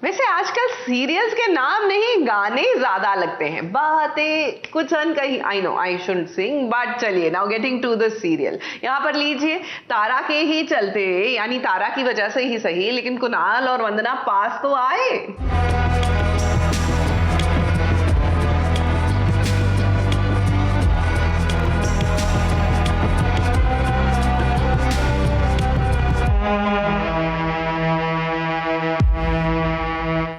वैसे आजकल सीरियल्स के नाम नहीं गाने ज्यादा लगते हैं, बातें कुछ अनकही। I know I should sing, but चलिए now getting to the serial. यहाँ पर लीजिए, तारा के ही चलते, यानी तारा की वजह से ही सही, लेकिन कुणाल और वंदना पास तो आए।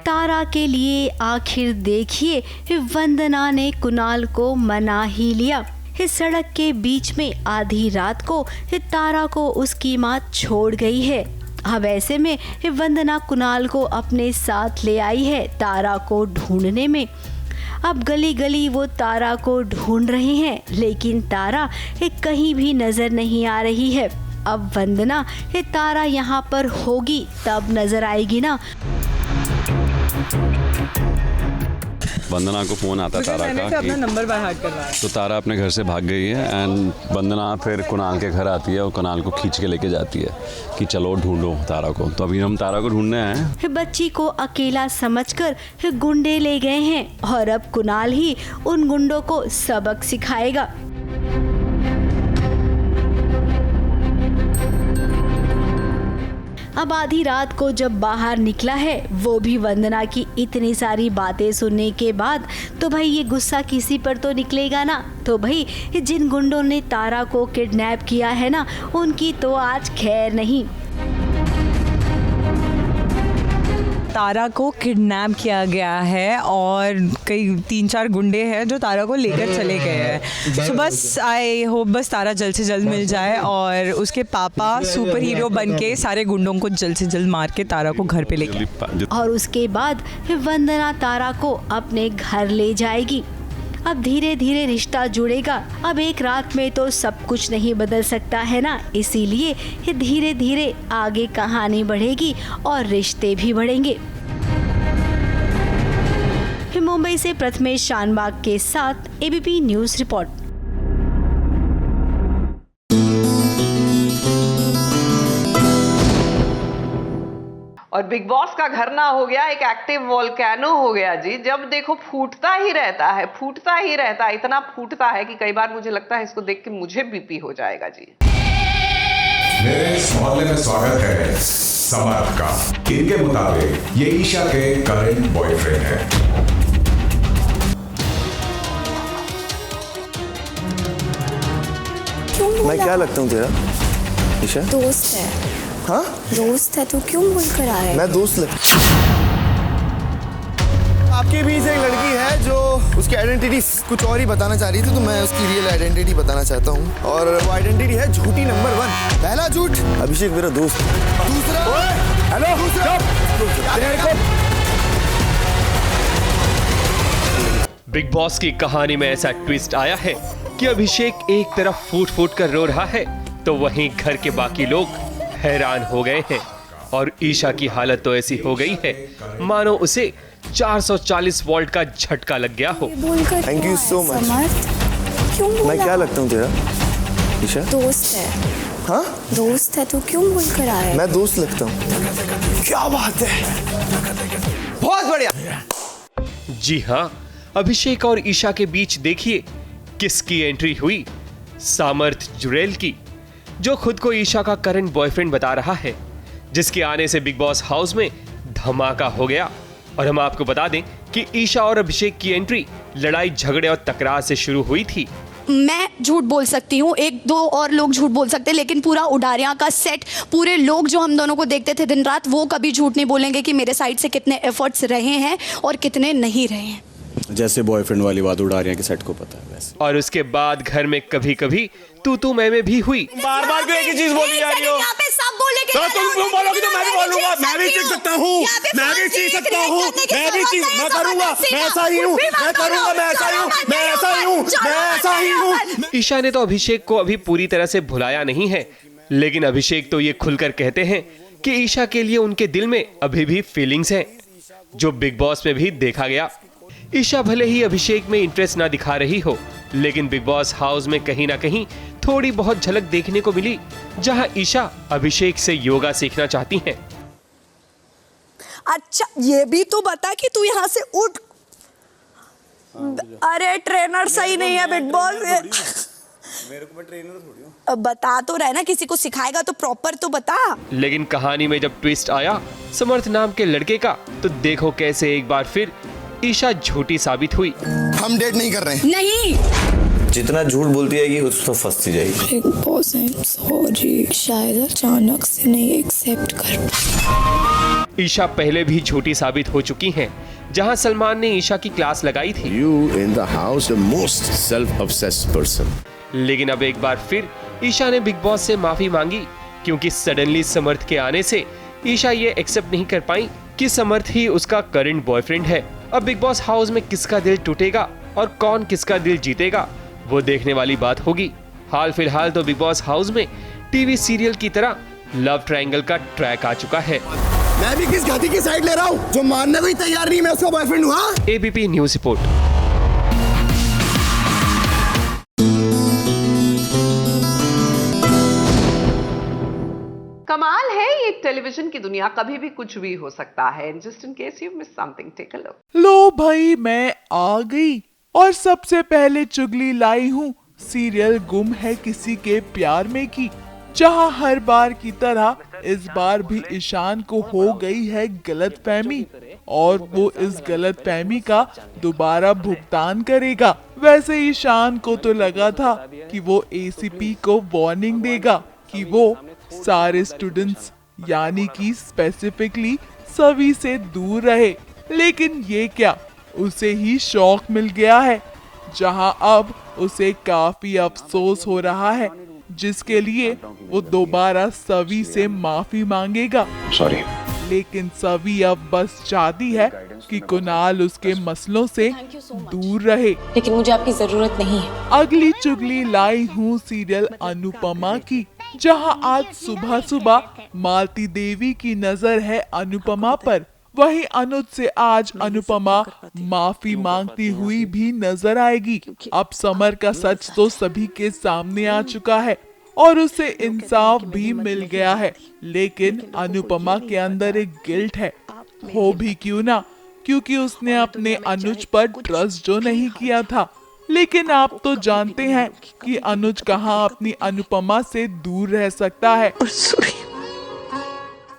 तारा के लिए आखिर देखिए वंदना ने कुणाल को मना ही लिया। इस सड़क के बीच में आधी रात को तारा को उसकी माँ छोड़ गई है। अब ऐसे में वंदना कुणाल को अपने साथ ले आई है तारा को ढूंढने में। अब गली गली वो तारा को ढूंढ रहे हैं, लेकिन तारा कहीं भी नजर नहीं आ रही है। अब वंदना तारा यहाँ पर होगी तब नजर आएगी ना। वंदना को फोन आता तारा का कि अपना नंबर बाय हार्ट करवाया, तो तारा अपने घर से भाग गई है एंड वंदना फिर कुणाल के घर आती है और कुणाल को खींच के लेके जाती है कि चलो ढूंढो तारा को। तो अभी हम तारा को ढूंढने आए हैं। बच्ची को अकेला समझकर गुंडे ले गए हैं और अब कुणाल ही उन गुंडों को सबक सिखाएगा। अब आधी रात को जब बाहर निकला है, वो भी वंदना की इतनी सारी बातें सुनने के बाद, तो भाई ये गुस्सा किसी पर तो निकलेगा ना। तो भाई जिन गुंडों ने तारा को किडनैप किया है ना, उनकी तो आज खैर नहीं। तारा को किडनैप किया गया है और कई 3-4 गुंडे हैं जो तारा को लेकर चले गए हैं। सो बस आई होप बस तारा जल्द से जल्द मिल जाए और उसके पापा सुपर हीरो बन के सारे गुंडों को जल्द से जल्द मार के तारा को घर पे लेके, और उसके बाद वंदना तारा को अपने घर ले जाएगी। अब धीरे धीरे रिश्ता जुड़ेगा। अब एक रात में तो सब कुछ नहीं बदल सकता है ना, इसीलिए धीरे धीरे आगे कहानी बढ़ेगी और रिश्ते भी बढ़ेंगे। मुंबई से प्रथमेश शानबाग के साथ एबीपी न्यूज रिपोर्ट। और बिग बॉस का घर ना हो गया, एक एक्टिव वोल्केनो हो गया जी। जब देखो फूटता ही रहता है, फूटता ही रहता है, इतना फूटता है कि कई बार मुझे लगता है इसको देख के मुझे बीपी हो जाएगा जी। मेरे इस मोहल्ले में स्वागत है समर्थ का। इनके मुताबिक ये ईशा के करंट बॉयफ्रेंड है। मैं क्या लगता हूँ तेरा ईशा? दोस्त है। हाँ दोस्त है तो क्यों बोल कर आया? मैं दोस्त आपके बीच एक लड़की है जो उसकी आइडेंटिटी कुछ और ही बताना चाह रही थी, तो मैं उसकी रियल आइडेंटिटी बताना चाहता हूँ। और वो आइडेंटिटी है झूठी नंबर 1। पहला झूठ, अभिषेक मेरा दोस्त। दूसरा, हेलो बिग बॉस की कहानी में ऐसा ट्विस्ट आया है कि अभिषेक एक तरफ फूट फूट कर रो रहा है, तो वहीं घर के बाकी लोग हैरान हो गए हैं। और ईशा की हालत तो ऐसी हो गई है मानो उसे 440 वोल्ट का झटका लग गया हो। Thank you so much. क्यों बोला? मैं क्या लगता हूँ तेरा ईशा? दोस्त है। हाँ दोस्त है तो क्यों बोल कर आया? मैं दोस्त लगता हूँ। क्या बात है, बहुत बढ़िया। जी हाँ, अभिषेक और ईशा के बीच देखिए किसकी एंट्री हुई। सामर्थ जुरेल की, जो खुद को ईशा का करंट बॉयफ्रेंड बता रहा है, जिसके आने से बिग बॉस हाउस में धमाका हो गया। और हम आपको बता दें कि ईशा और अभिषेक की एंट्री लड़ाई झगड़े और तकरार से शुरू हुई थी। मैं झूठ बोल सकती हूँ, 1-2 और लोग झूठ बोल सकते हैं, लेकिन पूरा उडारियां का सेट, पूरे लोग जो हम दोनों को देखते थे दिन रात, वो कभी झूठ नहीं बोलेंगे कि मेरे साइड से कितने एफर्ट्स रहे हैं और कितने नहीं रहे हैं। जैसे बॉयफ्रेंड वाली बात उडारियां के सेट को पता है वैसे। और उसके बाद घर में कभी कभी तू मैं भी हुई। बार बार क्यों एक ही चीज बोली जा रही हो? यहाँ पे सब बोले कि तुम बोलोगी तो मैं भी बोलूंगा। मैं भी चीख सकता हूँ, मैं भी चीख सकता हूँ, मैं भी चीख, मैं करूंगा, मैं ऐसा ही हूँ, मैं करूंगा, मैं ऐसा ही हूँ, मैं ऐसा ही हूँ, मैं ऐसा ही हूँ। ईशा ने तो अभिषेक को अभी पूरी तरह से भुलाया नहीं है, लेकिन अभिषेक तो ये खुलकर कहते हैं कि ईशा के लिए उनके दिल में अभी भी फीलिंग्स हैं, जो बिग बॉस में भी देखा गया। ईशा भले ही अभिषेक में इंटरेस्ट ना दिखा रही हो, लेकिन बिग बॉस हाउस में कहीं ना कहीं थोड़ी बहुत झलक देखने को मिली, जहां ईशा अभिषेक से योगा सीखना चाहती हैं। अच्छा ये भी तो बता कि तू यहाँ से उठ। अरे ट्रेनर सही नहीं है बिग बॉस। मेरे को मैं ट्रेनर थोड़ी हूँ। बता तो रहा है ना, किसी को सिखाएगा तो प्रॉपर तो बता। लेकिन कहानी में जब ट्विस्ट आया समर्थ नाम के लड़के का, तो देखो कैसे एक बार फिर ईशा झूठी साबित हुई। हम डेट नहीं कर रहे हैं। नहीं, जितना झूठ बोलती जाएगी उतना तो फंसती जाएगी। Big boss I am sorry, शायद अचानक से नहीं एक्सेप्ट कर। ईशा पहले भी झूठी साबित हो चुकी हैं, जहां सलमान ने ईशा की क्लास लगाई थी। You in the house the most self-obsessed person. लेकिन अब एक बार फिर ईशा ने बिग बॉस से माफी मांगी, क्योंकि सडनली समर्थ के आने से ईशा ये एक्सेप्ट नहीं कर पाई कि समर्थ ही उसका करंट बॉयफ्रेंड है। अब बिग बॉस हाउस में किसका दिल टूटेगा और कौन किसका दिल जीतेगा, वो देखने वाली बात होगी। हाल फिलहाल तो बिग बॉस हाउस में टीवी सीरियल की तरह लव ट्रायंगल का ट्रैक आ चुका है। मैं भी किस घाटी की साइड ले रहा हूँ जो मानने को ही तैयार नहीं मैं उसका बॉयफ्रेंड हूँ। ABP news report. कमाल है ये टेलीविजन की दुनिया, कभी भी कुछ भी हो सकता है। Just in case you miss something, take a look. लो भाई मैं आ गई और सबसे पहले चुगली लाई हूँ सीरियल गुम है किसी के प्यार में की, जहाँ हर बार की तरह इस बार भी ईशान को हो गई है गलतफहमी और वो इस गलतफहमी का दोबारा भुगतान करेगा। वैसे ईशान को तो लगा था कि वो एसीपी को वार्निंग देगा कि वो सारे स्टूडेंट्स यानी कि स्पेसिफिकली सभी से दूर रहे, लेकिन ये क्या, उसे ही शौक मिल गया है, जहां अब उसे काफी अफसोस हो रहा है, जिसके लिए वो दोबारा सभी से माफी मांगेगा। Sorry. लेकिन सभी अब बस चाहती है कि कुणाल उसके मसलों से दूर रहे। लेकिन मुझे आपकी जरूरत नहीं है। अगली चुगली लाई हूँ सीरियल अनुपमा की, जहां आज सुबह सुबह मालती देवी की नजर है अनुपमा पर। वहीं अनुज से आज अनुपमा माफी मांगती हुई भी नजर आएगी। अब समर का सच तो सभी के सामने आ चुका है और उसे इंसाफ भी मिल गया है, लेकिन अनुपमा के अंदर एक गिल्ट है, हो भी क्यों ना, क्योंकि उसने अपने अनुज पर ट्रस्ट जो नहीं किया था। लेकिन आप तो जानते हैं कि अनुज कहाँ अपनी अनुपमा से दूर रह सकता है।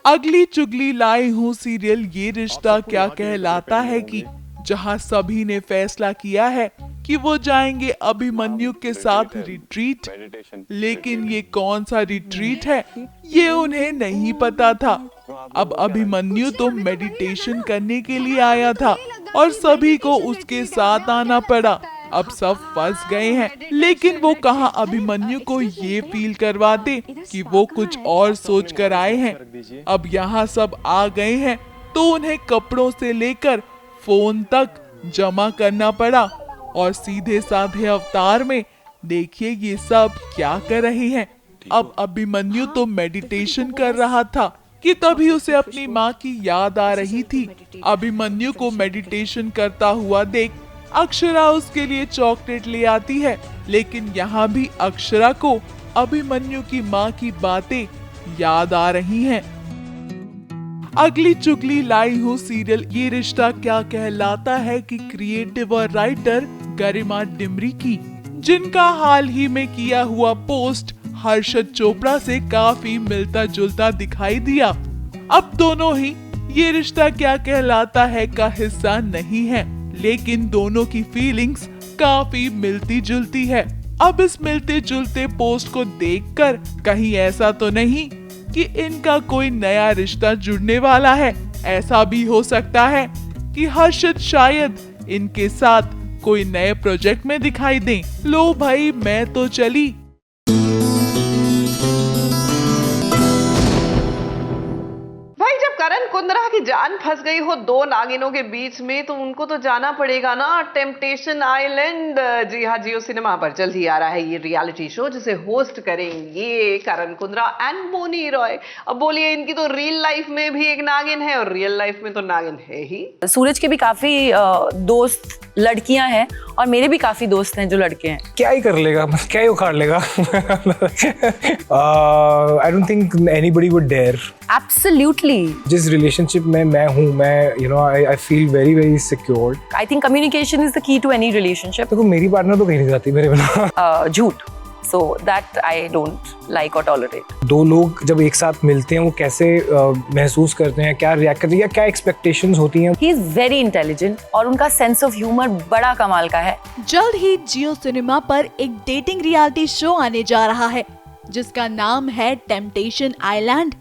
अगली चुगली लाई हूँ सीरियल ये रिश्ता क्या कहलाता है की, जहाँ सभी ने फैसला किया है कि वो जाएंगे अभिमन्यु के साथ रिट्रीट, लेकिन ये कौन सा रिट्रीट है ये उन्हें नहीं पता था। अब अभिमन्यु तो मेडिटेशन करने के लिए आया था और सभी को उसके साथ आना पड़ा। अब सब फंस गए हैं, लेकिन वो कहाँ अभिमन्यु को ये फील करवाते कि वो कुछ और सोच कर आए हैं। अब यहाँ सब आ गए हैं तो उन्हें कपड़ों से लेकर फोन तक जमा करना पड़ा और सीधे साधे अवतार में देखिए ये सब क्या कर रहे हैं। अब अभिमन्यु तो मेडिटेशन कर रहा था कि तभी उसे अपनी माँ की याद आ रही थी। अभिमन्यु को मेडिटेशन करता हुआ देख अक्षरा उसके लिए चॉकलेट ले आती है, लेकिन यहाँ भी अक्षरा को अभिमन्यु की माँ की बातें याद आ रही हैं। अगली चुगली लाई हूँ सीरियल ये रिश्ता क्या कहलाता है की क्रिएटिव और राइटर गरिमा डिमरी की, जिनका हाल ही में किया हुआ पोस्ट हर्षद चोपड़ा से काफी मिलता जुलता दिखाई दिया। अब दोनों ही ये रिश्ता क्या कहलाता है का हिस्सा नहीं है, लेकिन दोनों की फीलिंग्स काफी मिलती जुलती है। अब इस मिलते जुलते पोस्ट को देखकर कहीं ऐसा तो नहीं कि इनका कोई नया रिश्ता जुड़ने वाला है। ऐसा भी हो सकता है कि हर्षद शायद इनके साथ कोई नए प्रोजेक्ट में दिखाई दें। लो भाई मैं तो चली। भाई जब करण कुंद्रा की जान फंस गई हो दो नागिनों के बीच में, तो उनको तो जाना पड़ेगा ना टेम्पटेशन आइलैंड। जी हाँ, जियो सिनेमा पर जल्द ही आ रहा है ये रियलिटी शो, जिसे होस्ट करेंगे करण कुंद्रा एंड बोनी रॉय। अब बोलिए, इनकी तो रियल लाइफ में भी एक नागिन है और रियल लाइफ में तो नागिन है ही। सूरज के भी काफी दोस्त लड़कियां हैं और मेरे भी काफी दोस्त हैं जो लड़के हैं। क्या ही कर लेगा, क्या ही उखाड़ लेगा। I don't think anybody would dare. Absolutely. जिस रिलेशनशिप में मैं हूँ, मैं I feel very very secured. I think communication is the key to any relationship. देखो मेरी पार्टनर तो कहीं नहीं जाती मेरे बिना। झूठ, so that I don't like और टॉलरेट। दो लोग जब एक साथ मिलते हैं वो कैसे महसूस करते हैं, क्या रिएक्ट करते हैं, या क्या एक्सपेक्टेशंस होती हैं। ही इज वेरी इंटेलिजेंट और उनका सेंस ऑफ ह्यूमर बड़ा कमाल का है। जल्द ही जियो सिनेमा पर एक डेटिंग रियलिटी शो आने जा रहा है जिसका नाम है टेम्पटेशन आइलैंड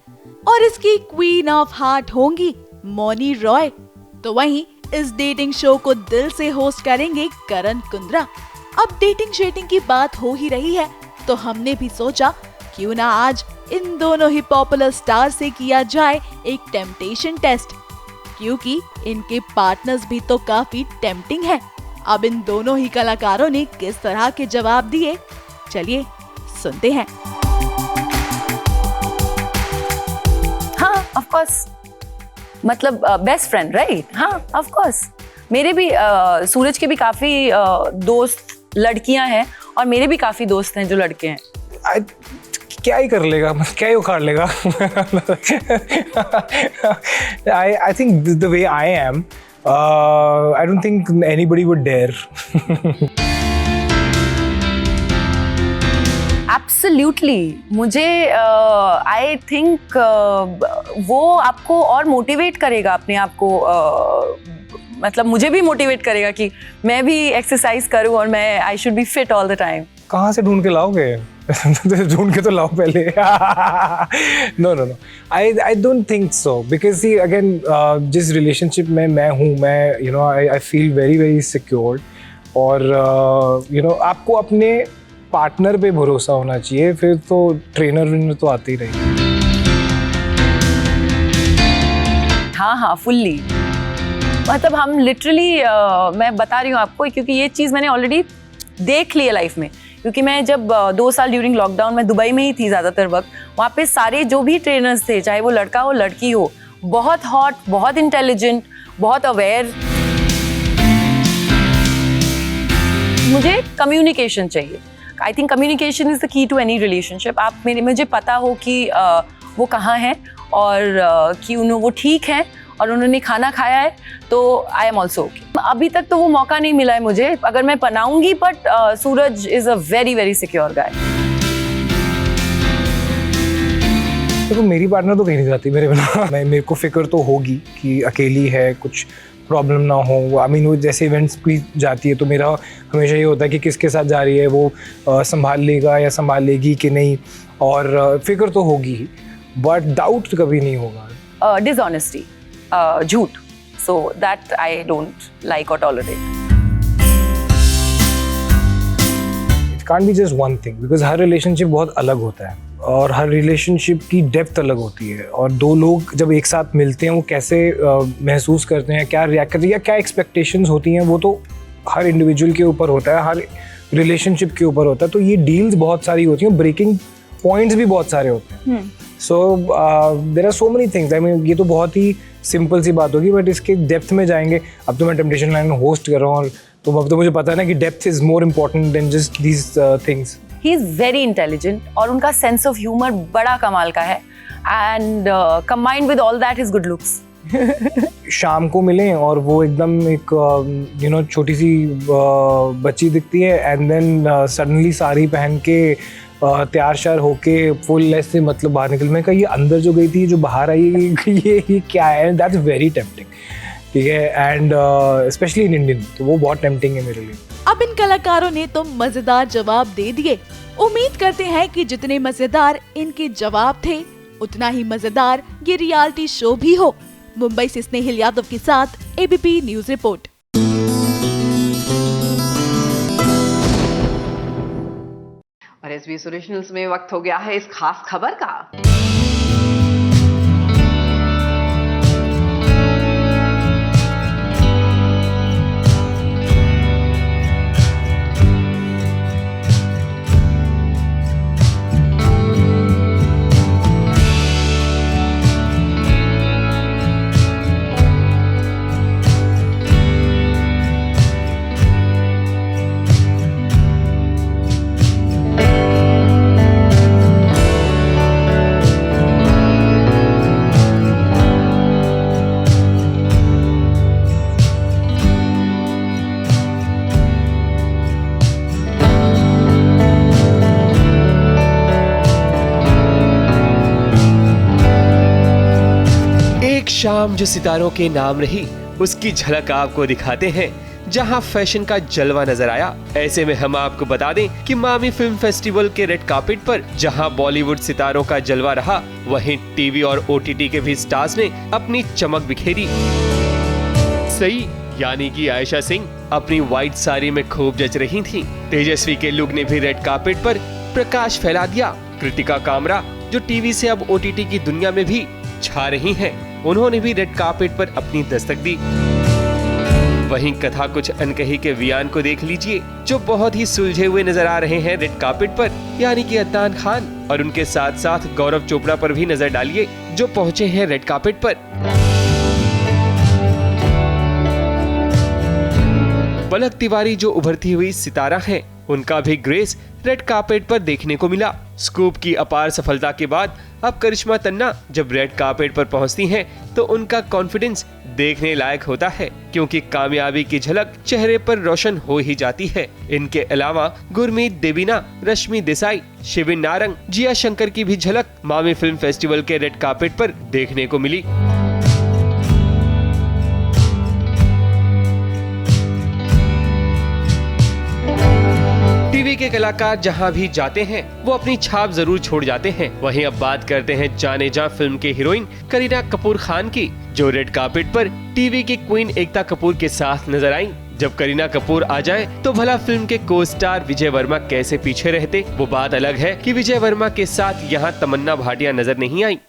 और इसकी क्वीन ऑफ हार्ट होंगी मौनी रॉय। तो वहीं इस डेटिंग शो को दिल से होस्ट करेंगे करण कुंद्रा। अब डेटिंग शेटिंग की बात हो ही रही है तो हमने भी सोचा क्यों ना आज इन दोनों ही पॉपुलर स्टार से किया जाए एक टेम्पटेशन टेस्ट, क्योंकि इनके पार्टनर्स भी तो काफी टेम्पटिंग है। अब इन दोनों ही कलाकारों ने किस तरह के जवाब दिए, चलिए सुनते हैं। हाँ ऑफ कोर्स, मतलब बेस्ट फ्रेंड राइट। हाँ ऑफ कोर्स, मेरे भी सूरज के भी काफी दोस्त लड़कियां हैं और मेरे भी काफी दोस्त हैं जो लड़के हैं। क्या ही कर लेगा, क्या ही उखाड़ लेगा। I think the way I am, I don't think anybody would dare. Absolutely, मुझे आई थिंक वो आपको और मोटिवेट करेगा अपने आप को, मतलब मुझे भी मोटिवेट करेगा कि मैं भी एक्सरसाइज करूं और मैं I should be fit all the time. कहाँ से ढूंढ के लाओगे? ढूंढ के तो लाओ पहले। No, I don't think so, because see again जिस रिलेशनशिप में मैं हूँ, मैं I feel very very secured और आपको अपने पार्टनर पे भरोसा होना चाहिए, फिर तो ट्रेनर तो आते ही रहेंगे। हाँ फुल्ली, मतलब हम लिटरली मैं बता रही हूँ आपको क्योंकि ये चीज़ मैंने ऑलरेडी देख ली है लाइफ में, क्योंकि मैं जब 2 साल ड्यूरिंग लॉकडाउन में दुबई में ही थी ज़्यादातर वक्त, वहाँ पे सारे जो भी ट्रेनर्स थे, चाहे वो लड़का हो लड़की हो, बहुत हॉट, बहुत इंटेलिजेंट, बहुत अवेयर। मुझे कम्युनिकेशन चाहिए। I think communication is the key to any relationship. आप मुझे पता हो कि वो कहाँ हैं और कि वो ठीक हैं और उन्होंने खाना खाया है, तो आई एम ऑल्सो ओके। अभी तक तो वो मौका नहीं मिला है मुझे, अगर मैं बनाऊंगी, but Suraj is a very very secure guy. देखो मेरी पार्टनर तो कहीं नहीं जाती मेरे बिना। मेरे को फिक्र तो होगी कि अकेली है, कुछ प्रॉब्लम ना हो। आई मीन वो जैसे इवेंट्स भी जाती है तो मेरा हमेशा ये होता है कि किसके साथ जा रही है, वो संभाल लेगा या संभाल लेगी कि नहीं, और फिक्र तो होगी, बट डाउट कभी नहीं होगा। डिसऑनेस्टी, झूठ, so that I don't like और tolerate. It can't be just one thing, because हर रिलेशनशिप बहुत अलग होता है और हर रिलेशनशिप की डेप्थ अलग होती है, और दो लोग जब एक साथ मिलते हैं वो कैसे महसूस करते हैं, क्या रिएक्ट करते हैं, या क्या एक्सपेक्टेशंस होती हैं, वो तो हर इंडिविजुअल के ऊपर होता है, हर रिलेशनशिप के ऊपर होता है। तो ये डील्स बहुत सारी होती हैं, ब्रेकिंग पॉइंट्स भी बहुत सारे होते हैं। So there are so many things. I mean ये तो बहुत ही सिंपल सी बात होगी, बट इसके डेप्थ में जाएंगे। अब तो मैं टेम्पटेशन लाइन होस्ट कर रहा हूँ, और तो अब तो मुझे पता है ना कि depth is more important then just these things. He is very intelligent और उनका सेंस ऑफ ह्यूमर बड़ा कमाल का है, and combined with all that his good looks. शाम को मिलें और वो एकदम एक छोटी सी बच्ची दिखती है, एंड देन सडनली साड़ी पहन के तैयार शार होके फुल ऐसे मतलब बाहर निकल, मैं कहा ये अंदर जो गई थी जो बाहर आई, ये क्या है? दैट्स वेरी टेम्पटिंग, ठीक है, एंड स्पेशली इन इंडियन, तो वो बहुत टेम्पटिंग है मेरे लिए। अब इन कलाकारों ने तो मजेदार जवाब दे दिए। उम्मीद करते हैं कि जितने मजेदार इनके जवाब थे, उतना ही मजेदार ये रियलिटी शो भी हो। मुंबई से स्नेहिल यादव के साथ एबीपी न्यूज रिपोर्ट। और SBS ओरिजिनल्स में वक्त हो गया है इस खास खबर का। शाम जो सितारों के नाम रही उसकी झलक आपको दिखाते हैं, जहां फैशन का जलवा नजर आया। ऐसे में हम आपको बता दें कि मामी फिल्म फेस्टिवल के रेड कार्पेट पर जहां बॉलीवुड सितारों का जलवा रहा, वहीं टीवी और ओटीटी के भी स्टार्स ने अपनी चमक बिखेरी। सही यानी कि आयशा सिंह अपनी व्हाइट साड़ी में खूब जच रही थीं। तेजस्वी के लुक ने भी रेड कार्पेट पर प्रकाश फैला दिया। कृतिका कामरा जो टीवी से अब ओटीटी की दुनिया में भी छा रही हैं, उन्होंने भी रेड कार्पेट पर अपनी दस्तक दी। वहीं कथा कुछ अनकही के वियान को देख लीजिए, जो बहुत ही सुलझे हुए नजर आ रहे हैं रेड कार्पेट पर, यानी कि अदनान खान, और उनके साथ साथ गौरव चोपड़ा पर भी नजर डालिए जो पहुंचे हैं रेड कार्पेट पर। पलक तिवारी जो उभरती हुई सितारा हैं, उनका भी ग्रेस रेड कार्पेट पर देखने को मिला। स्कूप की अपार सफलता के बाद अब करिश्मा तन्ना जब रेड कार्पेट पर पहुंचती हैं, तो उनका कॉन्फिडेंस देखने लायक होता है, क्योंकि कामयाबी की झलक चेहरे पर रोशन हो ही जाती है। इनके अलावा गुरमीत देवीना, रश्मि देसाई, शिविन नारंग, जिया शंकर की भी झलक मामी फिल्म फेस्टिवल के रेड कार्पेट पर देखने को मिली। टीवी के कलाकार जहां भी जाते हैं वो अपनी छाप जरूर छोड़ जाते हैं। वहीं अब बात करते हैं जाने जा फिल्म के हीरोइन करीना कपूर खान की, जो रेड कार्पेट पर टीवी की क्वीन एकता कपूर के साथ नजर आई। जब करीना कपूर आ जाए तो भला फिल्म के को स्टार विजय वर्मा कैसे पीछे रहते। वो बात अलग है कि विजय वर्मा के साथ यहाँ तमन्ना भाटिया नजर नहीं आई।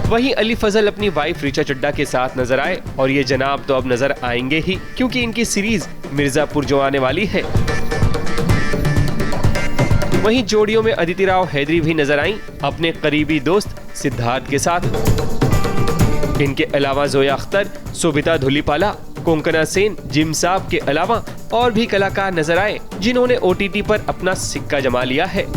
वहीं अली फजल अपनी वाइफ ऋचा चड्ढा के साथ नजर आए, और ये जनाब तो अब नजर आएंगे ही, क्योंकि इनकी सीरीज मिर्जापुर जो आने वाली है। वहीं जोड़ियों में अदिति राव हैदरी भी नजर आई अपने करीबी दोस्त सिद्धार्थ के साथ। इनके अलावा जोया अख्तर, सोभिता धुलीपाला, कोंकणा सेन, जिम साहब के अलावा और भी कलाकार नजर आए, जिन्होंने ओटीटी पर अपना सिक्का जमा लिया है।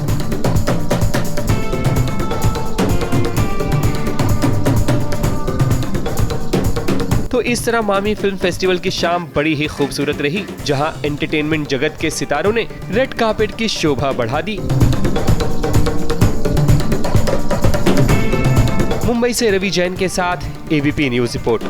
तो इस तरह मामी फिल्म फेस्टिवल की शाम बड़ी ही खूबसूरत रही, जहां एंटरटेनमेंट जगत के सितारों ने रेड कार्पेट की शोभा बढ़ा दी। मुंबई से रवि जैन के साथ ABP news report.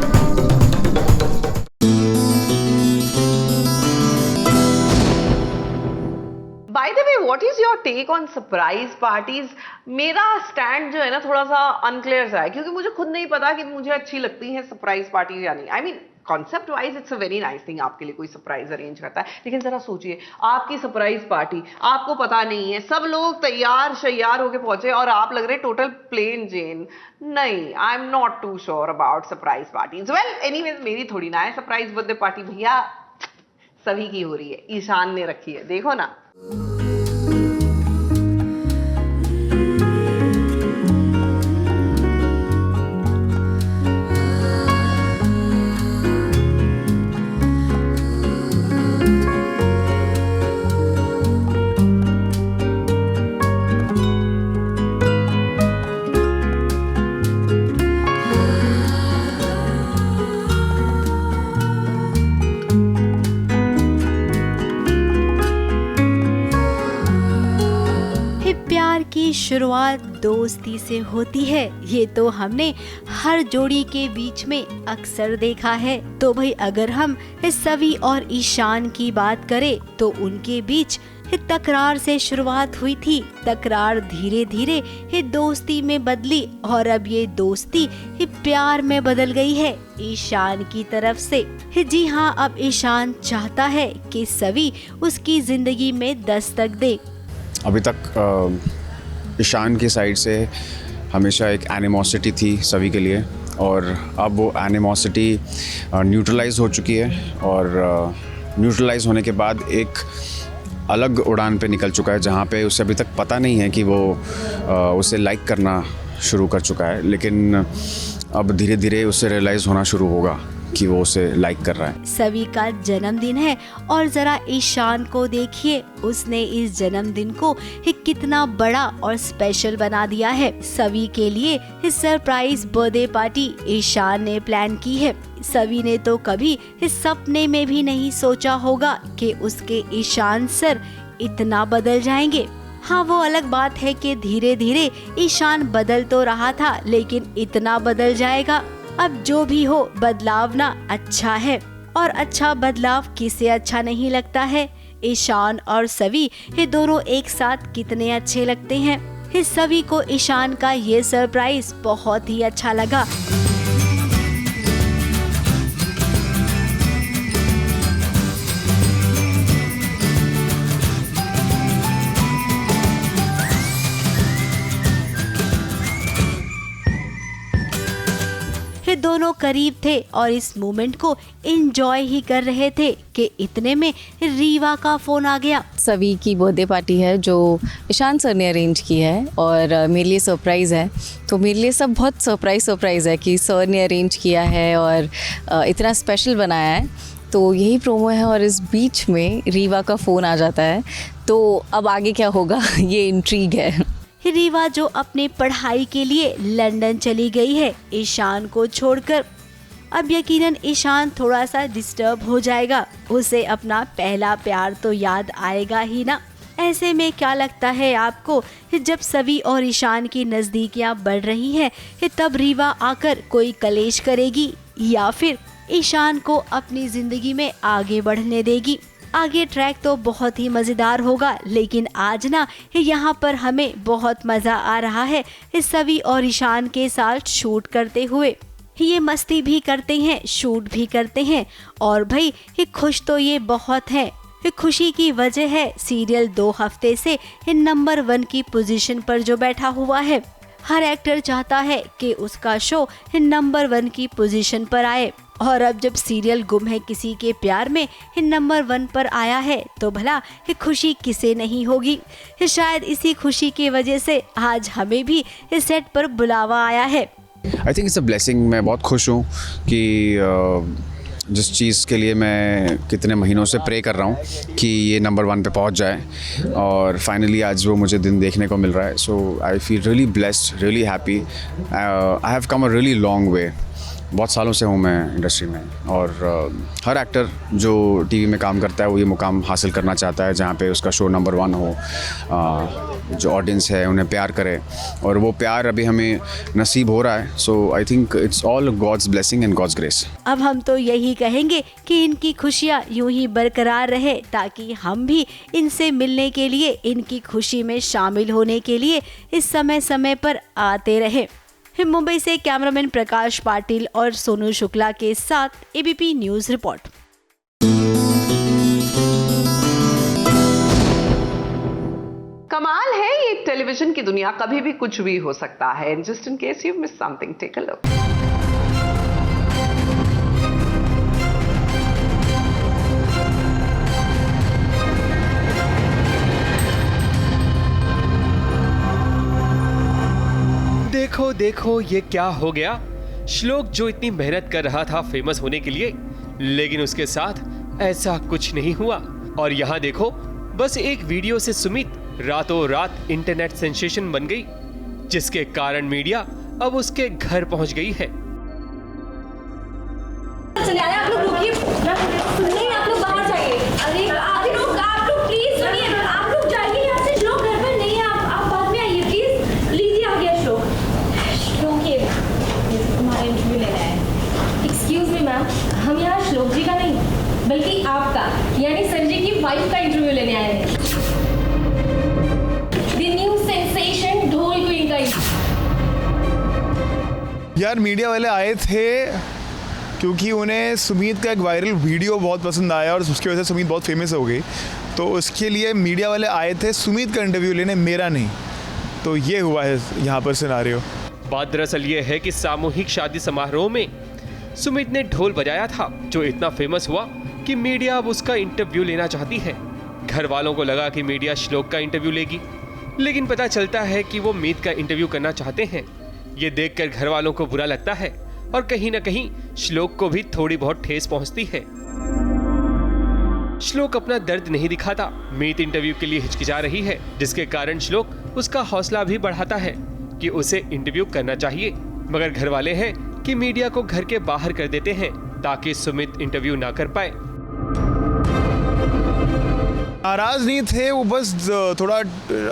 By the way, what is your take on surprise parties? मेरा स्टैंड जो है ना थोड़ा सा अनक्लियर सा है, क्योंकि मुझे खुद नहीं पता कि मुझे अच्छी लगती है सरप्राइज पार्टीज या नहीं। I mean concept wise it's a very nice thing, आपके लिए कोई सरप्राइज अरेंज करता है, लेकिन जरा सोचिए आपकी सरप्राइज पार्टी, आपको पता नहीं है, सब लोग तैयार शैयार होके पहुंचे और आप लग रहे टोटल प्लेन जेन। नहीं, I am not too sure about surprise parties. Well anyways, मेरी थोड़ी ना है सरप्राइज बर्थडे पार्टी, भैया सभी की हो रही है, ईशान ने रखी है, देखो ना। की शुरुआत दोस्ती से होती है, ये तो हमने हर जोड़ी के बीच में अक्सर देखा है। तो भाई अगर हम सवी और ईशान की बात करें तो उनके बीच तकरार से शुरुआत हुई थी। तकरार धीरे धीरे दोस्ती में बदली और अब ये दोस्ती प्यार में बदल गई है ईशान की तरफ से। जी हाँ, अब ईशान चाहता है कि सवी उसकी जिंदगी में दस्तक दे। अभी तक ईशान की साइड से हमेशा एक एनिमोसिटी थी सभी के लिए, और अब वो एनिमोसिटी न्यूट्रलाइज हो चुकी है, और न्यूट्रलाइज होने के बाद एक अलग उड़ान पे निकल चुका है, जहाँ पे उसे अभी तक पता नहीं है कि वो उसे लाइक करना शुरू कर चुका है, लेकिन अब धीरे धीरे उससे रियलाइज़ होना शुरू होगा कि वो उसे लाइक कर रहा है। सवी का जन्मदिन है और जरा ईशान को देखिए, उसने इस जन्मदिन को कितना बड़ा और स्पेशल बना दिया है। सवी के लिए सरप्राइज बर्थडे पार्टी ईशान ने प्लान की है। सवी ने तो कभी इस सपने में भी नहीं सोचा होगा कि उसके ईशान सर इतना बदल जाएंगे। हाँ, वो अलग बात है कि धीरे धीरे ईशान बदल तो रहा था, लेकिन इतना बदल जाएगा। अब जो भी हो, बदलाव ना अच्छा है, और अच्छा बदलाव किसे अच्छा नहीं लगता है। ईशान और सवी ये दोनों एक साथ कितने अच्छे लगते हैं। सवी को ईशान का ये सरप्राइज बहुत ही अच्छा लगा। दोनों करीब थे और इस मोमेंट को एंजॉय ही कर रहे थे कि इतने में रीवा का फोन आ गया। सवी की बर्थडे पार्टी है जो ईशान सर ने अरेंज की है और मेरे लिए सरप्राइज़ है। तो मेरे लिए सब बहुत सरप्राइज़ है कि सर ने अरेंज किया है और इतना स्पेशल बनाया है। तो यही प्रोमो है और इस बीच में रीवा का फ़ोन आ जाता है। तो अब आगे क्या होगा ये इंट्रीग है। रीवा जो अपने पढ़ाई के लिए लंदन चली गई है ईशान को छोड़कर। अब यकीनन ईशान थोड़ा सा डिस्टर्ब हो जाएगा, उसे अपना पहला प्यार तो याद आएगा ही ना। ऐसे में क्या लगता है आपको, जब सवी और ईशान की नज़दीकियां बढ़ रही हैं, तब रीवा आकर कोई कलेश करेगी या फिर ईशान को अपनी जिंदगी में आगे बढ़ने देगी? आगे ट्रैक तो बहुत ही मज़ेदार होगा, लेकिन आज ना यहाँ पर हमें बहुत मज़ा आ रहा है सवी और ईशान के साथ शूट करते हुए। ये मस्ती भी करते हैं, शूट भी करते हैं, और भाई खुश तो ये बहुत है। खुशी की वजह है सीरियल 2 हफ्ते से नंबर 1 की पोजीशन पर जो बैठा हुआ है। हर एक्टर चाहता है कि उसका शो नंबर 1 की पोजीशन पर आए, और अब जब सीरियल गुम है किसी के प्यार में नंबर 1 पर आया है, तो भला खुशी किसे नहीं होगी। शायद इसी खुशी की वजह से आज हमें भी इस सेट पर बुलावा आया है। आई थिंक इट्स अ ब्लेसिंग। मैं बहुत खुश हूँ कि जिस चीज़ के लिए मैं कितने महीनों से प्रे कर रहा हूँ कि ये नंबर 1 पे पहुँच जाए, और फाइनली आज वो मुझे दिन देखने को मिल रहा है। So I feel really blessed, really happy. I have come a really long way. बहुत सालों से हूँ मैं इंडस्ट्री में, और हर एक्टर जो टीवी में काम करता है वो ये मुकाम हासिल करना चाहता है जहाँ पे उसका शो नंबर 1 हो, जो ऑडियंस है उन्हें प्यार करे, और वो प्यार अभी हमें नसीब हो रहा है। So I think it's all God's blessing and God's grace. अब हम तो यही कहेंगे कि इनकी खुशियाँ यूं ही बरकरार रहे, ताकि हम भी इनसे मिलने के लिए, इनकी खुशी में शामिल होने के लिए इस समय पर आते रहे। मुंबई से कैमरामैन प्रकाश पाटिल और सोनू शुक्ला के साथ एबीपी न्यूज़ रिपोर्ट। कमाल है ये टेलीविजन की दुनिया, कभी भी कुछ भी हो सकता है। Just in case you miss something, take a look. देखो देखो ये क्या हो गया। श्लोक जो इतनी मेहनत कर रहा था फेमस होने के लिए, लेकिन उसके साथ ऐसा कुछ नहीं हुआ। और यहाँ देखो, बस एक वीडियो से सुमित रातों रात इंटरनेट सेंसेशन बन गई, जिसके कारण मीडिया अब उसके घर पहुंच गई है। आप लोग रुकिए, नहीं आप लोग बाहर जाइए। अरे आप लोग प्लीज सुनिए, आप लोग जाइए यहाँ से। श्लोक घर पर नहीं है, आप बाद में आइए प्लीज। लीजिए आ गया श्लोक। श्लोक ये तुम्हारा इंटरव्यू लेना है। एक्सक्यूज मी मैम, हम यहाँ श्लोक जी का नहीं बल्कि आपका यानी सर जी की वाइफ का इंटरव्यू लेने आए हैं। द न्यू सेंसेशन ढोल क्वीन का। यार मीडिया वाले आए थे क्योंकि उन्हें सुमित का एक वायरल वीडियो बहुत पसंद आया और उसकी वजह से सुमित बहुत फेमस हो गई, तो उसके लिए मीडिया वाले आए थे सुमित का इंटरव्यू लेने, मेरा नहीं। तो ये हुआ है यहाँ पर सिनारियो। बात दरअसल ये है कि सामूहिक शादी समारोह में सुमित ने ढोल बजाया था, जो इतना फेमस हुआ कि मीडिया अब उसका इंटरव्यू लेना चाहती है। घर वालों को लगा कि मीडिया श्लोक का इंटरव्यू लेगी, लेकिन पता चलता है कि वो मीत का इंटरव्यू करना चाहते हैं। ये देखकर घर वालों को बुरा लगता है और कहीं न कहीं श्लोक को भी थोड़ी बहुत ठेस पहुंचती है। श्लोक अपना दर्द नहीं दिखाता। मीत इंटरव्यू के लिए हिचकिचा रही है, जिसके कारण श्लोक उसका हौसला भी बढ़ाता है कि उसे इंटरव्यू करना चाहिए, मगर घर वाले हैं कि मीडिया को घर के बाहर कर देते हैं ताकि सुमित इंटरव्यू ना कर पाए। नाराज नहीं थे वो, बस थोड़ा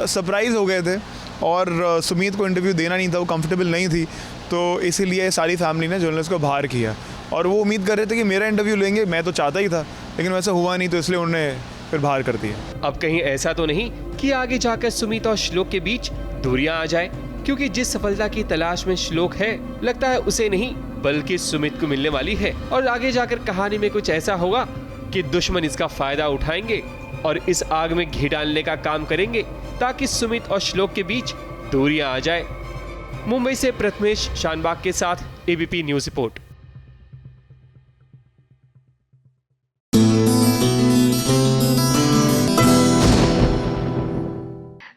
सरप्राइज हो गए थे और सुमित को इंटरव्यू देना नहीं था, वो कंफर्टेबल नहीं थी, तो इसीलिए सारी फैमिली ने जर्नलिस्ट को बाहर किया और वो उम्मीद कर रहे थे कि मेरा इंटरव्यू लेंगे। मैं तो चाहता ही था, लेकिन वैसा हुआ नहीं, तो इसलिए उन्होंने फिर बाहर कर दिया। अब कहीं ऐसा तो नहीं कि आगे जाकर सुमित और श्लोक के बीच दूरियां आ जाए, क्योंकि जिस सफलता की तलाश में श्लोक है, लगता है उसे नहीं बल्कि सुमित को मिलने वाली है। और आगे जाकर कहानी में कुछ ऐसा होगा कि दुश्मन इसका फायदा उठाएंगे और इस आग में घी डालने का काम करेंगे ताकि सुमित और श्लोक के बीच दूरियां आ जाए। मुंबई से प्रथमेश शानबाग के साथ एबीपी न्यूज रिपोर्ट।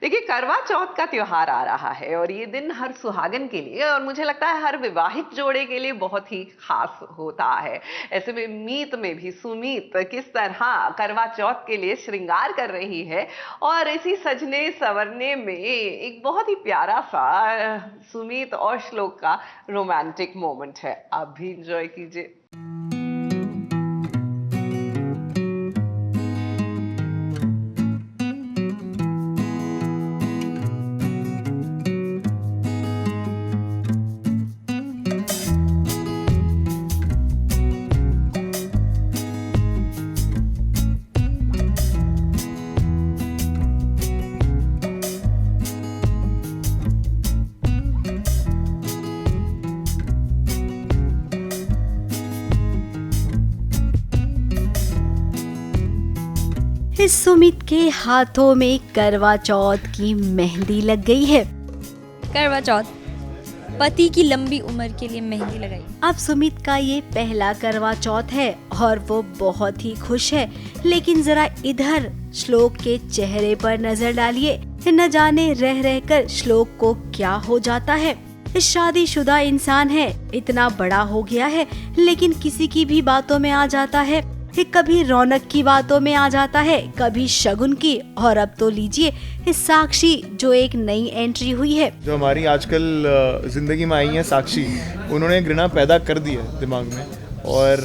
देखिए, करवा चौथ का त्योहार आ रहा है और ये दिन हर सुहागन के लिए और मुझे लगता है हर विवाहित जोड़े के लिए बहुत ही खास होता है। ऐसे में मीत में भी सुमित किस तरह करवा चौथ के लिए श्रृंगार कर रही है और इसी सजने संवरने में एक बहुत ही प्यारा सा सुमित और श्लोक का रोमांटिक मोमेंट है। आप भी एंजॉय कीजिए। सुमित के हाथों में करवा चौथ की मेहंदी लग गई है। करवा चौथ, पति की लंबी उम्र के लिए मेहंदी लगाई। अब सुमित का ये पहला करवा चौथ है और वो बहुत ही खुश है, लेकिन जरा इधर श्लोक के चेहरे पर नजर डालिए, न जाने रह रहकर श्लोक को क्या हो जाता है। शादीशुदा इंसान है, इतना बड़ा हो गया है, लेकिन किसी की भी बातों में आ जाता है। कभी रौनक की बातों में आ जाता है, कभी शगुन की, और अब तो लीजिए साक्षी जो एक नई एंट्री हुई है। जो हमारी आजकल जिंदगी में आई है साक्षी, उन्होंने घृणा पैदा कर दी है दिमाग में और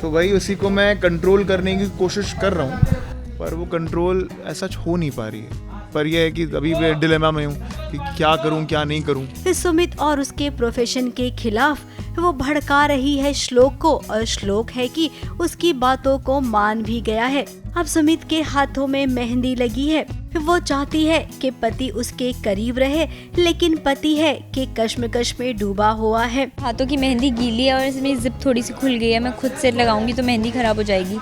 तो वही उसी को मैं कंट्रोल करने की कोशिश कर रहा हूँ, पर वो कंट्रोल ऐसा हो नहीं पा रही है। पर यह है कि अभी मैं डिलेमा में हूँ कि क्या करूँ क्या नहीं करूँ। सुमित और उसके प्रोफेशन के खिलाफ वो भड़का रही है श्लोक को, और श्लोक है कि उसकी बातों को मान भी गया है। अब सुमित के हाथों में मेहंदी लगी है। वो चाहती है कि पति उसके करीब रहे, लेकिन पति है कि कश्मकश में डूबा हुआ है। हाथों की मेहंदी गीली है और इसमें जिप थोड़ी सी खुल गई है, मैं खुद से लगाऊंगी तो मेहंदी खराब हो जाएगी,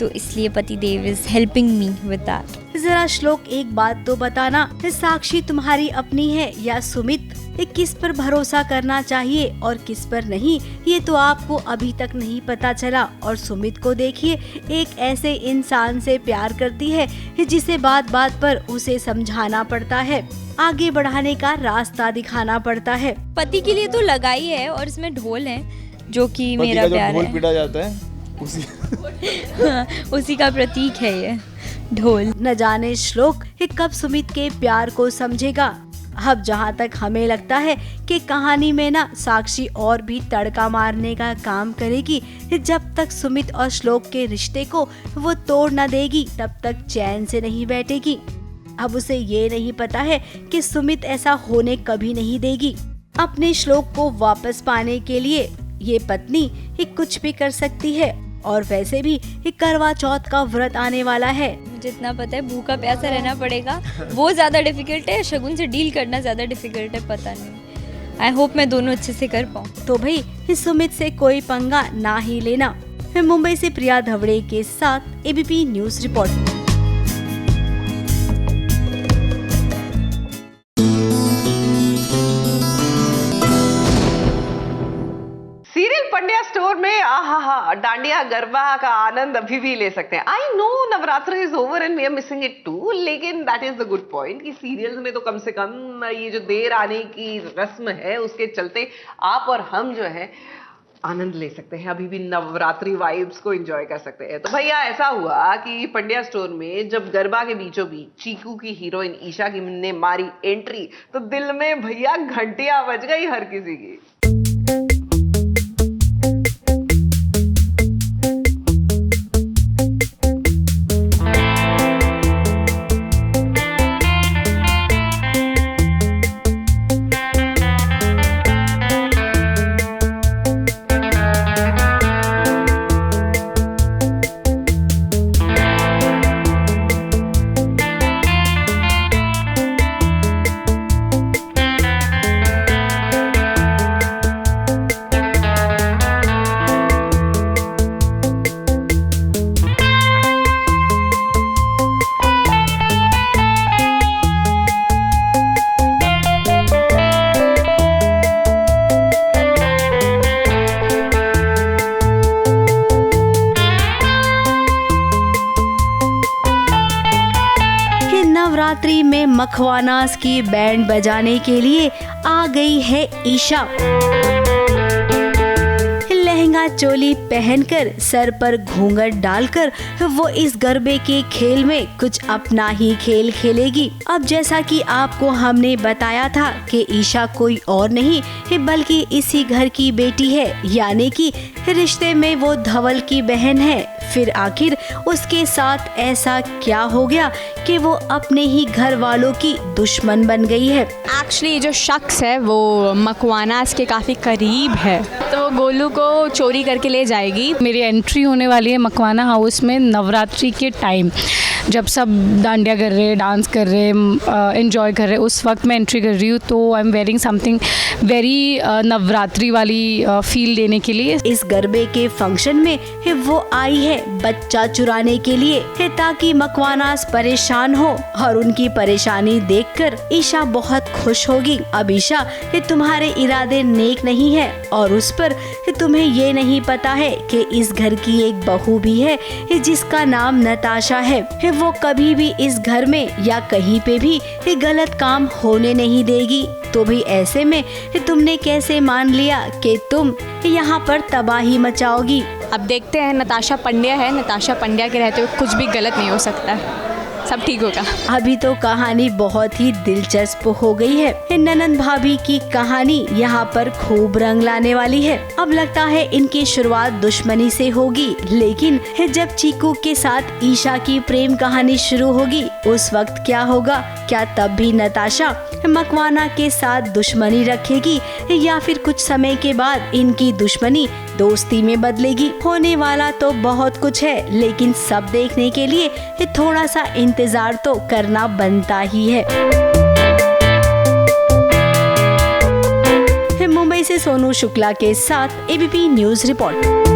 तो इसलिए पति देव is helping me with that. जरा श्लोक एक बात तो बताना, साक्षी तुम्हारी अपनी है या सुमित? किस पर भरोसा करना चाहिए और किस पर नहीं, ये तो आपको अभी तक नहीं पता चला। और सुमित को देखिए, एक ऐसे इंसान से प्यार करती है जिसे बात बात पर उसे समझाना पड़ता है, आगे बढ़ाने का रास्ता दिखाना पड़ता है। पति के लिए तो लगाई है और इसमें ढोल है जो कि मेरा प्यार है। ढोल पीटा जाता है उसी का प्रतीक है ये ढोल। न जाने श्लोक कब सुमित के प्यार को समझेगा। अब जहाँ तक हमें लगता है कि कहानी में ना साक्षी और भी तड़का मारने का काम करेगी। जब तक सुमित और श्लोक के रिश्ते को वो तोड़ न देगी, तब तक चैन से नहीं बैठेगी। अब उसे ये नहीं पता है कि सुमित ऐसा होने कभी नहीं देगी। अपने श्लोक को वापस पाने के लिए ये पत्नी कुछ भी कर सकती है। और वैसे भी करवा चौथ का व्रत आने वाला है। जितना पता है भूखा प्यासा रहना पड़ेगा, वो ज्यादा डिफिकल्ट है, शगुन से डील करना ज्यादा डिफिकल्ट है, पता नहीं। आई होप मैं दोनों अच्छे से कर पाऊँ। तो भाई सुमित से कोई पंगा ना ही लेना। मुंबई से प्रिया धवड़े के साथ ABP news report. Serial Pandya store में आहा डांडिया गरबा का आनंद अभी भी ले सकते हैं। I know Navratri is over and we are missing it too, लेकिन that is the good point कि सीरियल्स में तो कम से कम ये जो देर आने की रस्म है उसके चलते आप और हम जो है आनंद ले सकते हैं, अभी भी नवरात्रि वाइब्स को एंजॉय कर सकते हैं। तो भैया ऐसा हुआ कि पंड्या स्टोर में जब गरबा के बीचों बीच चीकू की हीरोइन ईशा की ने मारी एंट्री तो दिल में भैया घंटियां बज गई हर किसी की। नवरात्रि में मखवानास की बैंड बजाने के लिए आ गई है ईशा। लहंगा चोली पहनकर सर पर घूंघट डालकर वो इस गरबे के खेल में कुछ अपना ही खेल खेलेगी। अब जैसा कि आपको हमने बताया था कि ईशा कोई और नहीं बल्कि इसी घर की बेटी है, यानी कि रिश्ते में वो धवल की बहन है। फिर आखिर उसके साथ ऐसा क्या हो गया कि वो अपने ही घर वालों की दुश्मन बन गई है। एक्चुअली ये जो शख्स है वो मकवानास के काफ़ी करीब है, तो वो गोलू को चोरी करके ले जाएगी। मेरी एंट्री होने वाली है मकवाना हाउस में नवरात्रि के टाइम, जब सब डांडिया कर रहे, डांस कर रहे, एंजॉय कर रहे, उस वक्त मैं एंट्री कर रही हूँ। तो I am wearing something very Navratri वाली फील देने के लिए। इस गरबे के फंक्शन में वो आई है बच्चा चुराने के लिए, ताकि मकवानास परेशान हो और उनकी परेशानी देखकर ईशा बहुत खुश होगी। अब ईशा तुम्हारे इरादे नेक नहीं है और उस पर तुम्हें ये नहीं पता है कि इस घर की एक बहू भी है जिसका नाम नताशा है। वो कभी भी इस घर में या कहीं पे भी गलत काम होने नहीं देगी। तो भी ऐसे में तुमने कैसे मान लिया कि तुम यहाँ पर तबाही मचाओगी? अब देखते हैं, नताशा पंड्या है, नताशा पंड्या के रहते हुए कुछ भी गलत नहीं हो सकता, सब ठीक होगा। अभी तो कहानी बहुत ही दिलचस्प हो गई है। ननंद भाभी की कहानी यहाँ पर खूब रंग लाने वाली है। अब लगता है इनकी शुरुआत दुश्मनी से होगी, लेकिन जब चीकू के साथ ईशा की प्रेम कहानी शुरू होगी उस वक्त क्या होगा? क्या तब भी नताशा मकवाना के साथ दुश्मनी रखेगी या फिर कुछ समय के बाद इनकी दुश्मनी दोस्ती में बदलेगी? होने वाला तो बहुत कुछ है, लेकिन सब देखने के लिए थोड़ा सा इंतजार तो करना बनता ही है। मुंबई से सोनू शुक्ला के साथ ABP news report.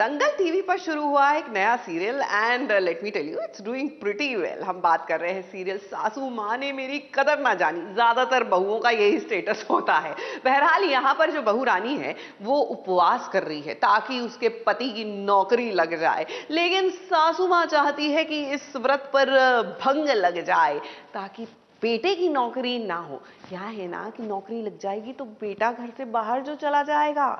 Dangal TV पर शुरू हुआ एक नया serial and let me tell you it's doing pretty well. हम बात कर रहे हैं सीरियल सासू माँ ने मेरी कदर ना जानी। ज्यादातर बहुओं का यही स्टेटस होता है। बहरहाल यहाँ पर जो बहू रानी है वो उपवास कर रही है ताकि उसके पति की नौकरी लग जाए, लेकिन सासू माँ चाहती है कि इस व्रत पर भंग लग जाए ताकि बेटे की नौकरी ना हो। क्या है ना कि नौकरी लग जाएगी तो बेटा घर से बाहर जो चला जाएगा।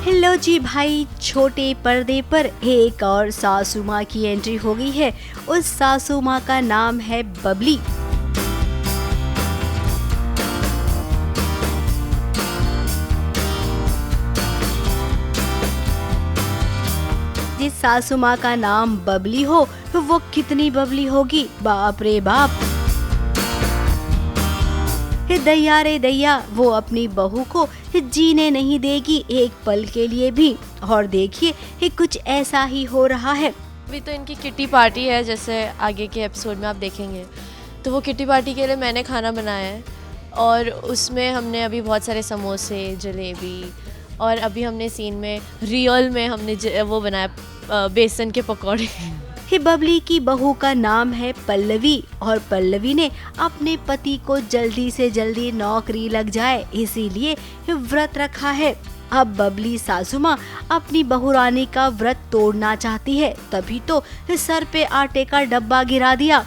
हेलो जी भाई, छोटे पर्दे पर एक और सासू माँ की एंट्री हो गई है। उस सासू माँ का नाम है बबली। जिस सासू माँ का नाम बबली हो वो कितनी बबली होगी, बाप रे बाप। दैया रे दैया, वो अपनी बहू को जीने नहीं देगी एक पल के लिए भी। और देखिए कुछ ऐसा ही हो रहा है। अभी तो इनकी किटी पार्टी है, जैसे आगे के एपिसोड में आप देखेंगे। तो वो किटी पार्टी के लिए मैंने खाना बनाया है और उसमें हमने अभी बहुत सारे समोसे, जलेबी और अभी हमने सीन में रियल में हमने वो बनाया बेसन के पकौड़े। बबली की बहू का नाम है पल्लवी और पल्लवी ने अपने पति को जल्दी से जल्दी नौकरी लग जाए इसीलिए व्रत रखा है। अब बबली सासू माँ अपनी बहू रानी का व्रत तोड़ना चाहती है, तभी तो सर पे आटे का डब्बा गिरा दिया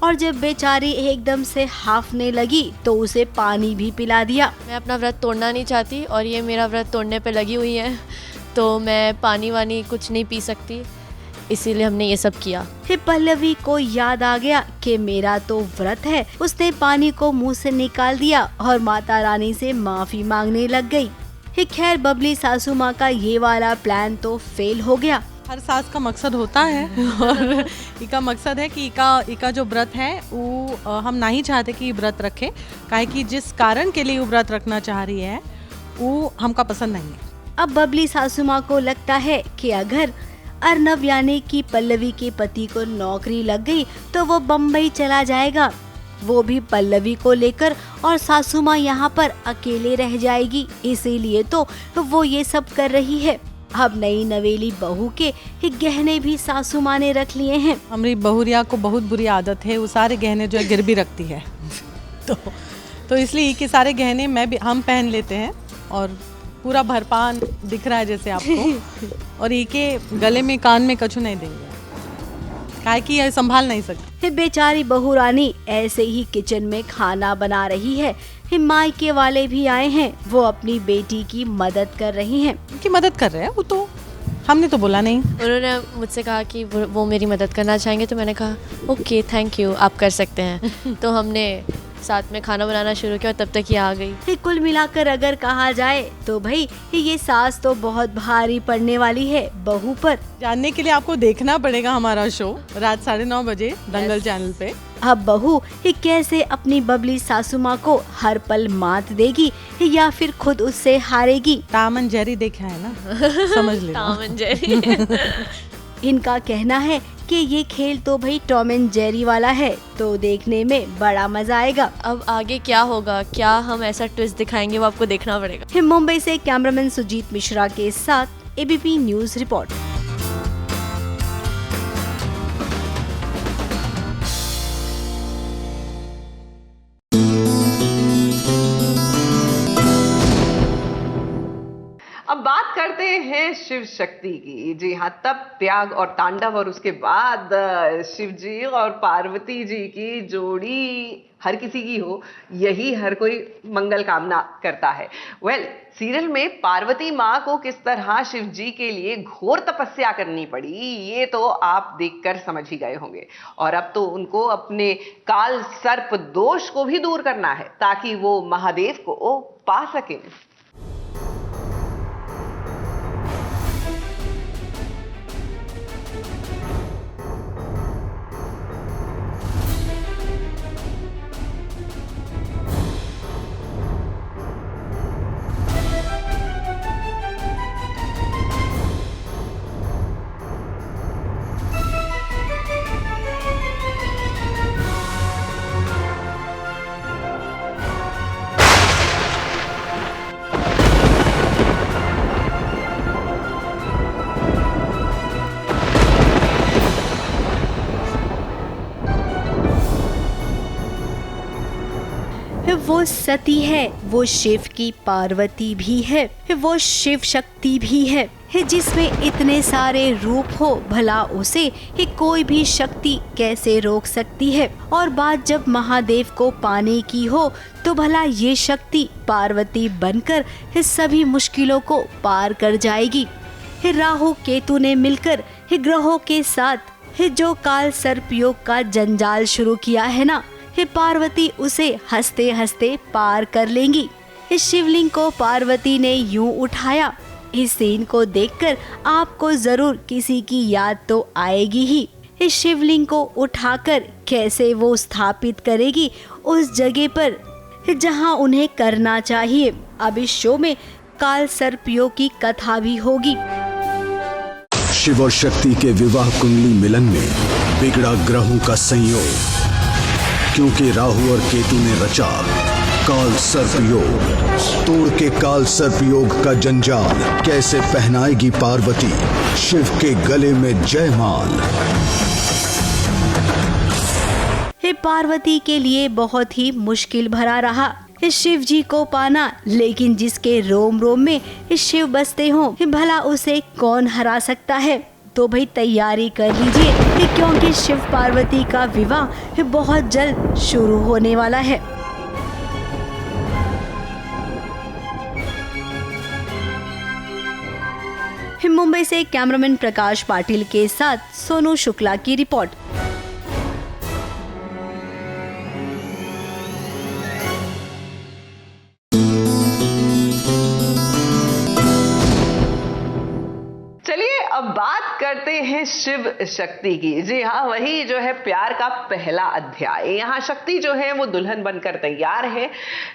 और जब बेचारी एकदम से हाफने लगी तो उसे पानी भी पिला दिया। मैं अपना व्रत तोड़ना नहीं चाहती और ये मेरा व्रत तोड़ने पे लगी हुई है, तो मैं पानी वानी कुछ नहीं पी सकती, इसीलिए हमने ये सब किया। फिर पल्लवी को याद आ गया कि मेरा तो व्रत है। उसने पानी को मुंह से निकाल दिया और माता रानी से माफी मांगने लग गई। खैर बबली सासू माँ का ये वाला प्लान तो फेल हो गया। हर सास का मकसद होता है और इका मकसद है कि इका जो व्रत है वो हम नहीं चाहते कि व्रत रखे, काहे कि जिस कारण के लिए वो व्रत रखना चाह रही है वो हमका पसंद नहीं है। अब बबली सासू माँ को लगता है कि अगर अर्नव यानी कि पल्लवी के पति को नौकरी लग गई तो वो बम्बई चला जाएगा, वो भी पल्लवी को लेकर, और सासू माँ यहाँ पर अकेले रह जाएगी, इसीलिए तो वो ये सब कर रही है। अब नई नवेली बहू के गहने भी सासू माँ ने रख लिए हैं। हमारी बहुरिया को बहुत बुरी आदत है, वो सारे गहने जो है गिरवी रखती है तो इसलिए के सारे गहने हम पहन लेते हैं और पूरा भरपान दिख रहा है जैसे आपको और के गले में कान में कछु नहीं देंगे, काहे कि ये संभाल नहीं सकती। बेचारी बहू रानी ऐसे ही किचन में खाना बना रही है। मायके वाले भी आए हैं, वो अपनी बेटी की मदद कर रही हैं। उनकी मदद कर रहे हैं, वो तो हमने तो बोला नहीं। उन्होंने मुझसे कहा कि वो मेरी मदद करना चाहेंगे, तो मैंने कहा ओके थैंक यू, आप कर सकते हैं। तो हमने साथ में खाना बनाना शुरू किया और तब तक ये आ गई। कुल मिलाकर अगर कहा जाए तो भाई ये सास तो बहुत भारी पड़ने वाली है बहू पर। जानने के लिए आपको देखना पड़ेगा हमारा शो रात 9:30 बजे दंगल चैनल पे। अब बहू कैसे अपनी बबली सासू माँ को हर पल मात देगी या फिर खुद उससे हारेगी। टॉम एंड जेरी देखा है ना, समझ लेना। टॉम एंड जेरी इनका कहना है कि ये खेल तो भाई टॉम एंड जेरी वाला है, तो देखने में बड़ा मजा आएगा। अब आगे क्या होगा, क्या हम ऐसा ट्विस्ट दिखाएंगे, वो आपको देखना पड़ेगा। मुंबई से कैमरामैन सुजीत मिश्रा के साथ एबीपी न्यूज रिपोर्ट। अब बात करते हैं शिव शक्ति की। जी हाँ, तप, त्याग और तांडव, और उसके बाद शिव जी और पार्वती जी की जोड़ी हर किसी की हो, यही हर कोई मंगल कामना करता है। सीरियल में पार्वती माँ को किस तरह शिव जी के लिए घोर तपस्या करनी पड़ी, ये तो आप देखकर समझ ही गए होंगे। और अब तो उनको अपने काल सर्प दोष को भी दूर करना है ताकि वो महादेव को पा सकें। वो सती है, वो शिव की पार्वती भी है, वो शिव शक्ति भी है, जिसमें इतने सारे रूप हो, भला उसे कोई भी शक्ति कैसे रोक सकती है। और बात जब महादेव को पाने की हो तो भला ये शक्ति पार्वती बनकर सभी मुश्किलों को पार कर जाएगी। राहु केतु ने मिलकर ग्रहों के साथ जो काल सर्प योग का जंजाल शुरू किया है ना, पार्वती उसे हंसते हंसते पार कर लेंगी। इस शिवलिंग को पार्वती ने यूं उठाया। इस सीन को देखकर आपको जरूर किसी की याद तो आएगी ही। इस शिवलिंग को उठाकर कैसे वो स्थापित करेगी उस जगह पर जहां उन्हें करना चाहिए। अब इस शो में काल सर्प योग की कथा भी होगी। शिव और शक्ति के विवाह कुंडली मिलन में बिगड़ा ग्रहों का संयोग, क्योंकि राहु और केतु ने रचा काल सर्प योग। तोड़ के काल सर्प योग का जंजाल कैसे पहनाएगी पार्वती शिव के गले में जयमाल। पार्वती के लिए बहुत ही मुश्किल भरा रहा शिव जी को पाना, लेकिन जिसके रोम रोम में शिव बसते हो भला उसे कौन हरा सकता है। तो भाई तैयारी कर लीजिए क्योंकि शिव पार्वती का विवाह बहुत जल्द शुरू होने वाला है। मुंबई से कैमरामैन प्रकाश पाटिल के साथ सोनू शुक्ला की रिपोर्ट। अब बात करते हैं शिव शक्ति की। जी हाँ, वही जो है प्यार का पहला अध्याय। यहाँ शक्ति जो है वो दुल्हन बनकर तैयार है,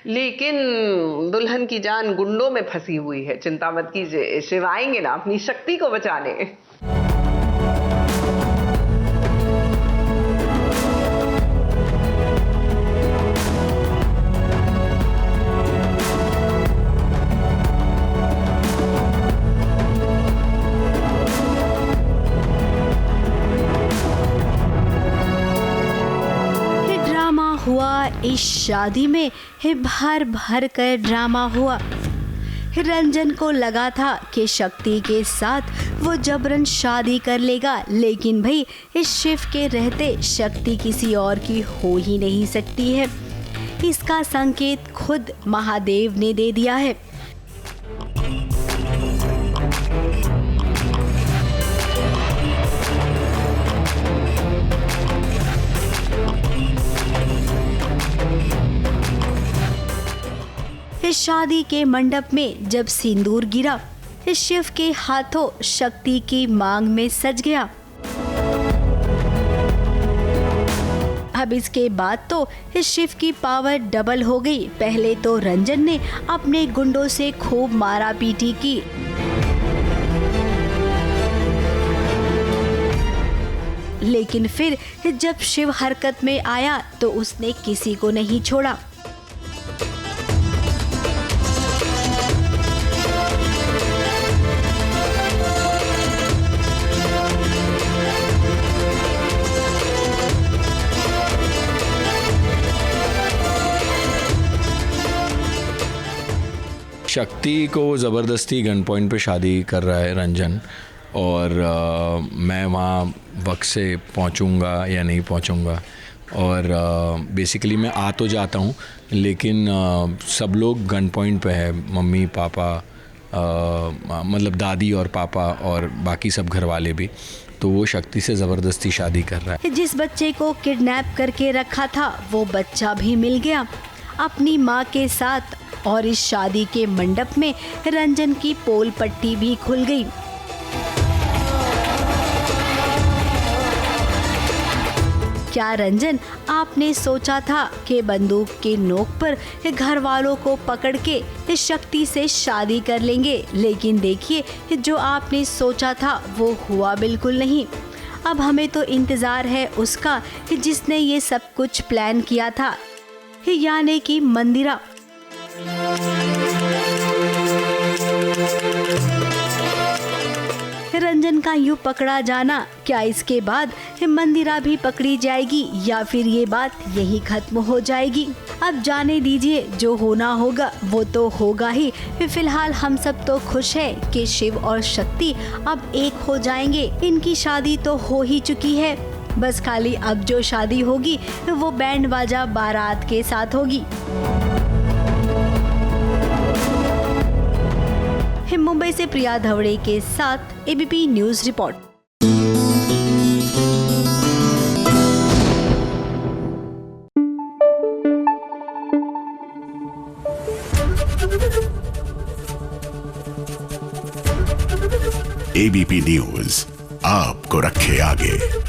लेकिन दुल्हन की जान गुंडों में फंसी हुई है। चिंता मत कीजिए, शिव आएंगे ना अपनी शक्ति को बचाने। हुआ इस शादी में भर भर कर ड्रामा हुआ। रंजन को लगा था कि शक्ति के साथ वो जबरन शादी कर लेगा, लेकिन भाई इस शिव के रहते शक्ति किसी और की हो ही नहीं सकती है। इसका संकेत खुद महादेव ने दे दिया है। इस शादी के मंडप में जब सिंदूर गिरा, इस शिव के हाथों शक्ति की मांग में सज गया। अब इसके बाद तो इस शिव की पावर डबल हो गई। पहले तो रंजन ने अपने गुंडों से खूब मारा पीटी की, लेकिन फिर जब शिव हरकत में आया तो उसने किसी को नहीं छोड़ा। शक्ति को ज़बरदस्ती गन पॉइंट पे शादी कर रहा है रंजन, और मैं वहाँ वक्त से पहुँचूँगा या नहीं पहुँचूँगा। और बेसिकली मैं आ तो जाता हूँ, लेकिन सब लोग गन पॉइंट पे है। मम्मी पापा, मतलब दादी और पापा और बाकी सब घर वाले भी। तो वो शक्ति से ज़बरदस्ती शादी कर रहा है। जिस बच्चे को किडनैप करके रखा था वो बच्चा भी मिल गया अपनी माँ के साथ, और इस शादी के मंडप में रंजन की पोल पट्टी भी खुल गई। क्या रंजन, आपने सोचा था कि बंदूक के नोक पर घर वालों को पकड़ के इस शक्ति से शादी कर लेंगे, लेकिन देखिए जो आपने सोचा था वो हुआ बिल्कुल नहीं। अब हमें तो इंतजार है उसका जिसने ये सब कुछ प्लान किया था, यानी कि मंदिरा। रंजन का यूं पकड़ा जाना, क्या इसके बाद मंदिरा भी पकड़ी जाएगी या फिर ये बात यही खत्म हो जाएगी? अब जाने दीजिए, जो होना होगा वो तो होगा ही। फिलहाल हम सब तो खुश हैं कि शिव और शक्ति अब एक हो जाएंगे। इनकी शादी तो हो ही चुकी है, बस खाली अब जो शादी होगी वो बैंड बाजा बारात के साथ होगी। मुंबई से प्रिया धवड़े के साथ ABP news report. ABP news आपको रखे आगे।